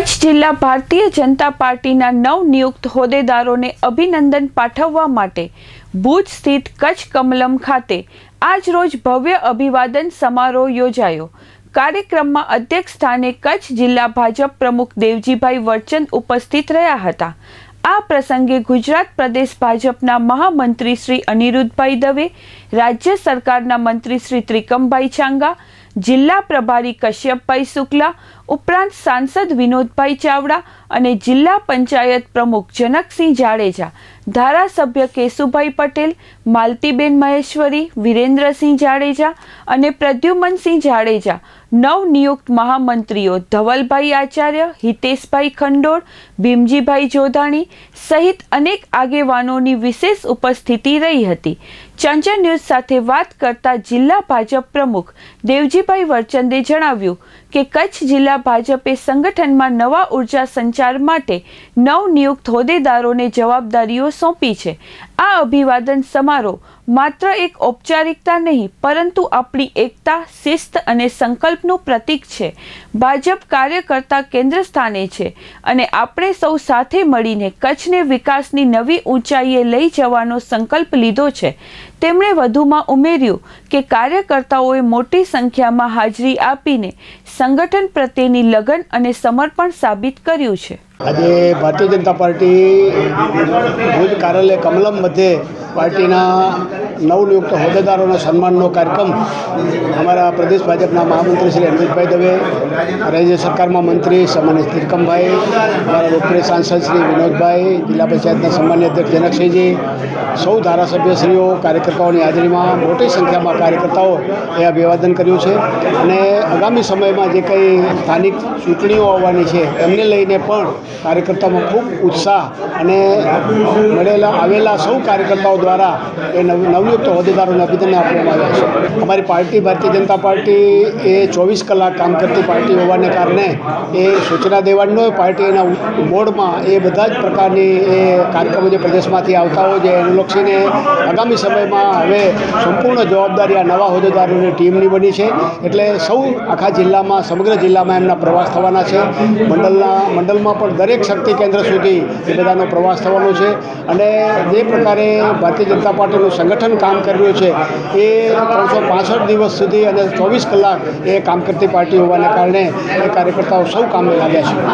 કચ્છ જિલ્લા ભારતીય જનતા પાર્ટીના નવનિયુક્ત હોદ્દેદારોને અભિનંદન પાઠવવા માટે ભુજ સ્થિત કચ્છ કમલમ ખાતે આજ રોજ ભવ્ય અભિવાદન સમારોહ યોજાયો। કાર્યક્રમમાં અધ્યક્ષ સ્થાને કચ્છ જિલ્લા ભાજપ પ્રમુખ દેવજીભાઈ વરચંદ ઉપસ્થિત રહ્યા હતા। આ પ્રસંગે ગુજરાત પ્રદેશ ભાજપના મહામંત્રી શ્રી અનિરુદ્ધભાઈ દવે, રાજ્ય સરકારના મંત્રી શ્રી ત્રિકમભાઈ ચાંગા, જિલ્લા પ્રભારી કશ્યપભાઈ શુક્લા ઉપરાંત સાંસદ વિનોદભાઈ ચાવડા અને જિલ્લા પંચાયત પ્રમુખ જનકસિંહ જાડેજા, ધારાસભ્ય કેશુભાઈ પટેલ, માલતીબેન મહેશ્વરી, વિરેન્દ્રસિંહ જાડેજા અને પ્રદ્યુમનસિંહ જાડેજા, નવનિયુક્ત મહામંત્રીઓ ધવલભાઈ આચાર્ય, હિતેશભાઈ ખંડોળ, ભીમજીભાઈ જોધાણી સહિત અનેક આગેવાનોની વિશેષ ઉપસ્થિતિ રહી હતી। ચંચળ ન્યૂઝ સાથે વાત કરતા જિલ્લા ભાજપ પ્રમુખ દેવજીભાઈ વરચંદે જણાવ્યું કે કચ્છ જિલ્લા ભાજપે સંગઠનમાં નવા ઉર્જા સંચાર માટે નવનિયુક્ત હોદ્દેદારોને જવાબદારીઓ સોંપી છે। આ અભિવાદન સમારોહ માત્ર એક ઔપચારિકતા નહીં પરંતુ આપણી એકતા, શિસ્ત અને સંકલ્પનું પ્રતીક છે। ભાજપ કાર્યકર્તા કેન્દ્ર સ્થાને છે અને આપણે સૌ સાથે મળીને કચ્છને વિકાસની નવી ઊંચાઈએ લઈ જવાનો સંકલ્પ લીધો છે। તેમણે વધુમાં ઉમેર્યું કે કાર્યકર્તાઓએ મોટી સંખ્યામાં હાજરી આપીને સંગઠન પ્રત્યેની લગન અને સમર્પણ સાબિત કર્યું છે। આજે ભારતીય જનતા પાર્ટી ભુજ કાર્યાલય કમલમ મધ્યે પાર્ટીના નવનિયુક્ત હોદ્દેદારોના સન્માનનો કાર્યક્રમ અમારા પ્રદેશ ભાજપના મહામંત્રી શ્રી અનિરુદ્ધભાઈ દવે, રાજ્ય સરકારમાં મંત્રી સામાન્ય ત્રિકમભાઈ, અમારા લોકપ્રિય સાંસદ શ્રી વિનોદભાઈ, જિલ્લા પંચાયતના સન્માન્ય અધ્યક્ષ જનકસિંહજી, સૌ ધારાસભ્યશ્રીઓ કાર્યકર્તાઓની હાજરીમાં મોટી સંખ્યામાં કાર્યકર્તાઓ એ અભિવાદન કર્યું છે અને આગામી સમયમાં જે કંઈ સ્થાનિક ચૂંટણીઓ આવવાની છે એમને લઈને પણ કાર્યકર્તાઓમાં ખૂબ ઉત્સાહ અને આવેલા સૌ કાર્યકર્તાઓ દ્વારા એ નવનિયુક્ત હોદ્દેદારોને અભિનંદન આપવામાં આવ્યા છે। અમારી પાર્ટી ભારતીય જનતા પાર્ટી એ 24 કલાક કામ કરતી પાર્ટી હોવાને કારણે એ સૂચના દેવાની હોય પાર્ટીના બોર્ડમાં એ બધા જ પ્રકારની એ કાર્યક્રમો જે પ્રદેશમાંથી આવતા હોય છે એને લક્ષીને આગામી સમયમાં હવે સંપૂર્ણ જવાબદારી આ નવા હોદ્દેદારોની ટીમની બની છે। એટલે સૌ આખા જિલ્લામાં, સમગ્ર જિલ્લામાં એમના પ્રવાસ થવાના છે। મંડળમાં પણ દરેક શક્તિ કેન્દ્ર સુધી એ બધાનો પ્રવાસ થવાનો છે અને જે પ્રકારે ભારતીય જનતા પાર્ટીનું સંગઠન કામ કરી રહ્યું છે એ 365 દિવસ સુધી અને 24 કલાક એ કામ કરતી પાર્ટી હોવાને કારણે એ કાર્યકર્તાઓ સૌ કામે લાગ્યા છે।